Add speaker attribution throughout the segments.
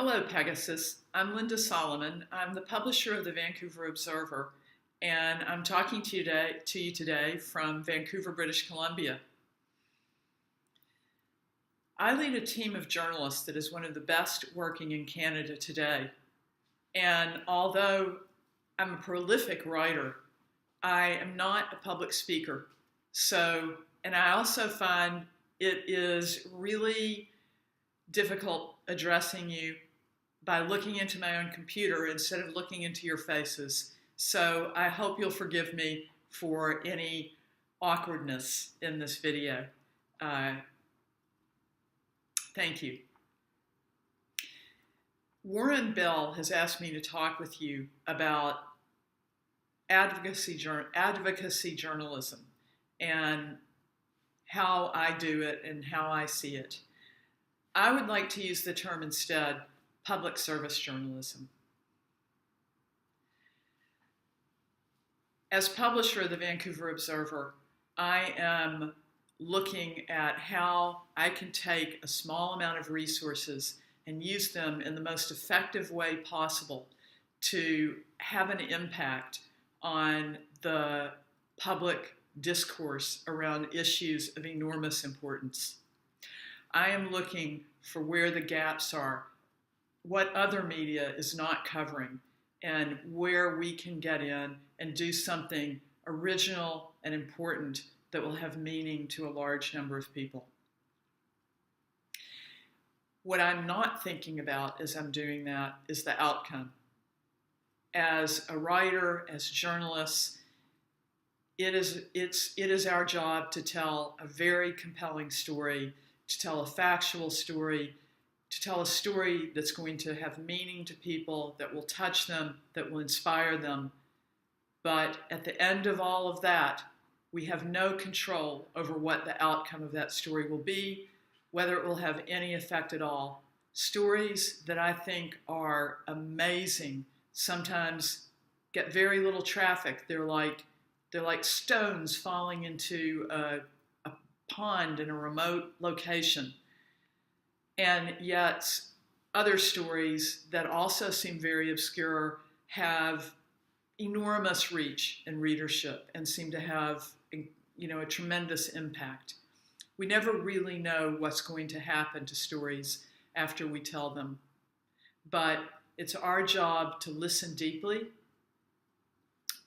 Speaker 1: Hello, Pegasus. I'm Linda Solomon. I'm the publisher of the Vancouver Observer, and I'm talking to you today from Vancouver, British Columbia. I lead a team of journalists that is one of the best working in Canada today. And although I'm a prolific writer, I am not a public speaker. And I also find it is really difficult addressing you by looking into my own computer instead of looking into your faces. So I hope you'll forgive me for any awkwardness in this video. Thank you. Warren Bell has asked me to talk with you about advocacy journalism and how I do it and how I see it. I would like to use the term instead, public service journalism. As publisher of the Vancouver Observer, I am looking at how I can take a small amount of resources and use them in the most effective way possible to have an impact on the public discourse around issues of enormous importance. I am looking for where the gaps are, what other media is not covering, and where we can get in and do something original and important that will have meaning to a large number of people. What I'm not thinking about as I'm doing that is the outcome. As a writer, as journalists, it is our job to tell a very compelling story, to tell a factual story, to tell a story that's going to have meaning to people, that will touch them, that will inspire them. But at the end of all of that, we have no control over what the outcome of that story will be, whether it will have any effect at all. Stories that I think are amazing sometimes get very little traffic. They're like stones falling into a pond in a remote location. And yet other stories that also seem very obscure have enormous reach and readership and seem to have a tremendous impact. We never really know what's going to happen to stories after we tell them. But it's our job to listen deeply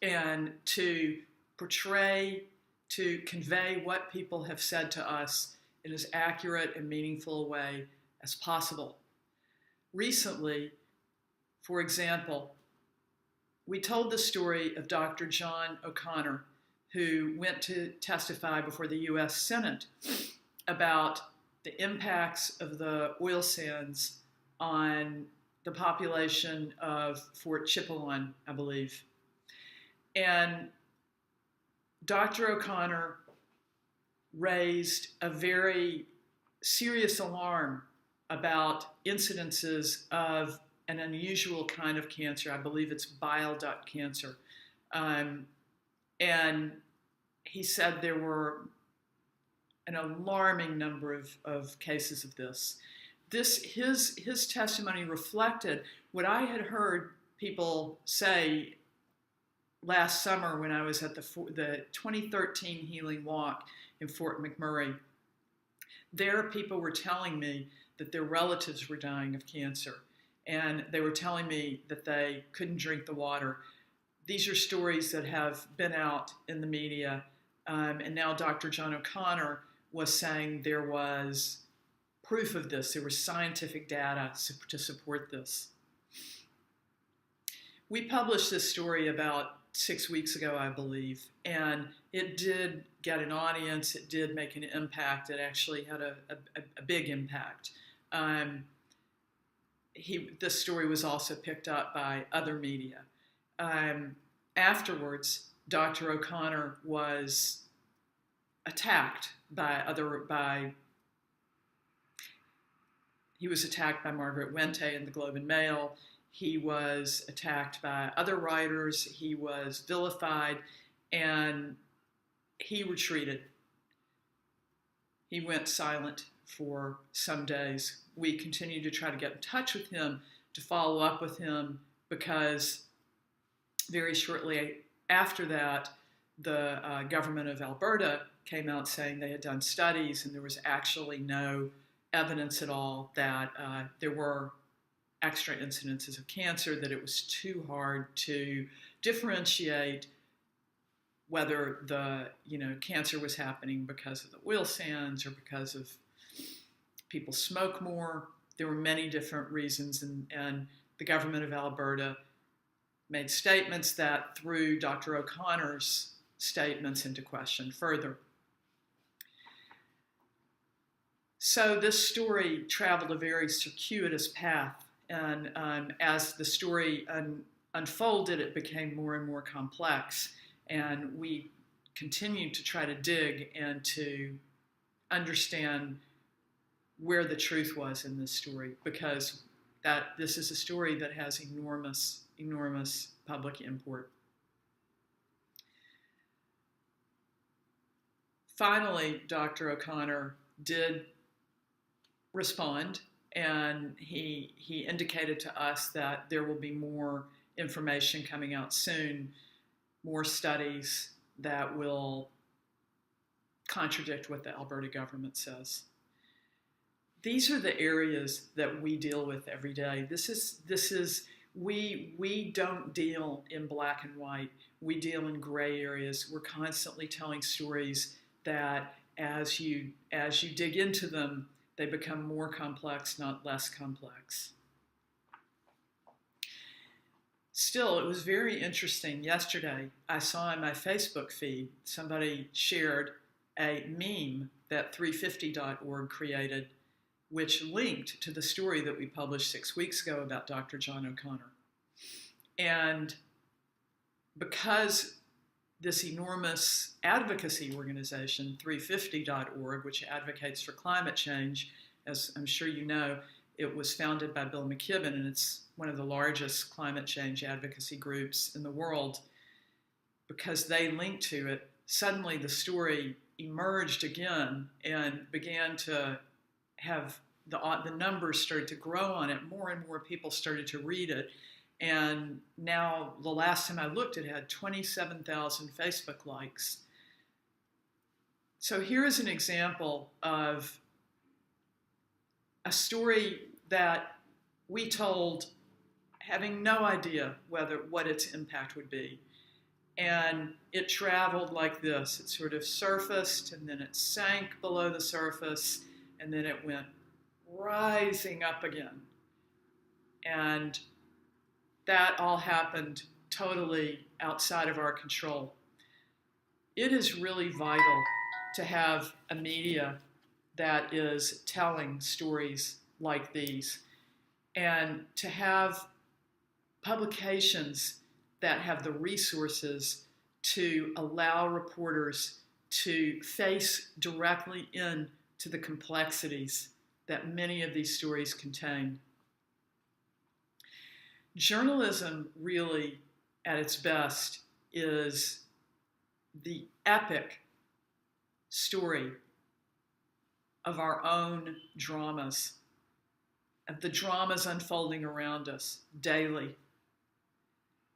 Speaker 1: and to portray, to convey what people have said to us in as accurate and meaningful a way as possible. Recently, for example, we told the story of Dr. John O'Connor, who went to testify before the U.S. Senate about the impacts of the oil sands on the population of Fort Chipewyan, I believe. And Dr. O'Connor raised a very serious alarm about incidences of an unusual kind of cancer. I believe it's bile duct cancer. And he said there were an alarming number of cases of this. His testimony reflected what I had heard people say last summer when I was at the 2013 Healing Walk in Fort McMurray. There, people were telling me that their relatives were dying of cancer, and they were telling me that they couldn't drink the water. These are stories that have been out in the media, and now Dr. John O'Connor was saying there was proof of this. There was scientific data to support this. We published this story about 6 weeks ago, I believe, and it did get an audience. It did make an impact. It actually had a big impact. This story was also picked up by other media. Afterwards, Dr. O'Connor was attacked he was attacked by Margaret Wente in the Globe and Mail. He was attacked by other writers. He was vilified, and he retreated. He went silent for some days. We continued to try to get in touch with him, to follow up with him, because very shortly after that, the government of Alberta came out saying they had done studies and there was actually no evidence at all that there were extra incidences of cancer, that it was too hard to differentiate whether the cancer was happening because of the oil sands or because of people smoke more. There were many different reasons, and the government of Alberta made statements that threw Dr. O'Connor's statements into question further. So this story traveled a very circuitous path, and as the story unfolded, it became more and more complex, and we continued to try to dig and to understand where the truth was in this story, because this is a story that has enormous public import. Finally, Dr. O'Connor did respond, and he indicated to us that there will be more information coming out soon, more studies that will contradict what the Alberta government says. These are the areas that we deal with every day. We don't deal in black and white. We deal in gray areas. We're constantly telling stories that as you dig into them, they become more complex, not less complex. Still, it was very interesting. Yesterday, I saw in my Facebook feed, somebody shared a meme that 350.org created, which linked to the story that we published 6 weeks ago about Dr. John O'Connor. And because this enormous advocacy organization, 350.org, which advocates for climate change, as I'm sure you know, it was founded by Bill McKibben, and it's one of the largest climate change advocacy groups in the world. Because they linked to it, suddenly the story emerged again and began to have the numbers started to grow on it. More and more people started to read it. And now, the last time I looked, it had 27,000 Facebook likes. So here is an example of a story that we told having no idea what its impact would be. And it traveled like this. It sort of surfaced, and then it sank below the surface, and then it went rising up again. And that all happened totally outside of our control. It is really vital to have a media that is telling stories like these, and to have publications that have the resources to allow reporters to face directly into the complexities that many of these stories contain. Journalism really, at its best, is the epic story of our own dramas, of the dramas unfolding around us daily.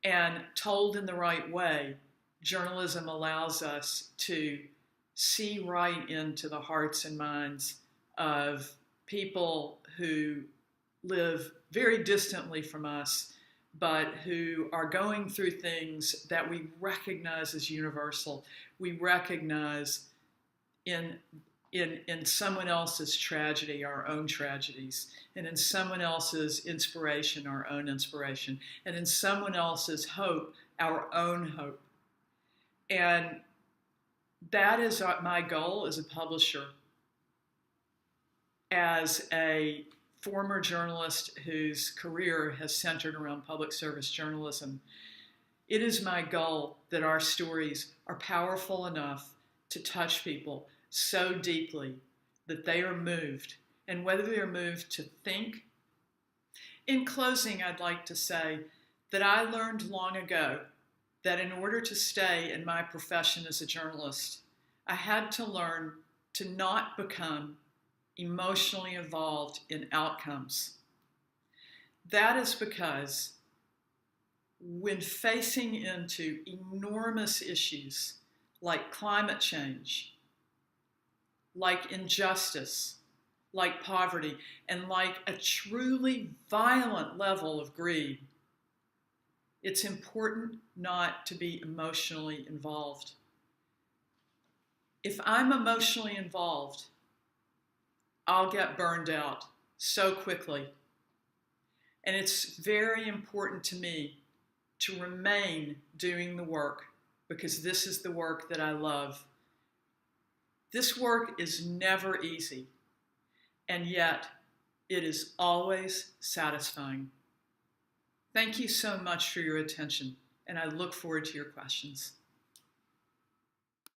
Speaker 1: And told in the right way, journalism allows us to see right into the hearts and minds of people who live very distantly from us, but who are going through things that we recognize as universal. We recognize in someone else's tragedy, our own tragedies, and in someone else's inspiration, our own inspiration, and in someone else's hope, our own hope. And that is my goal as a publisher. As a former journalist whose career has centered around public service journalism, it is my goal that our stories are powerful enough to touch people so deeply that they are moved, and whether they are moved to think. In closing, I'd like to say that I learned long ago that in order to stay in my profession as a journalist, I had to learn to not become emotionally involved in outcomes. That is because when facing into enormous issues like climate change, like injustice, like poverty, and like a truly violent level of greed, it's important not to be emotionally involved. If I'm emotionally involved, I'll get burned out so quickly. And it's very important to me to remain doing the work because this is the work that I love. This work is never easy, and yet it is always satisfying. Thank you so much for your attention, and I look forward to your questions.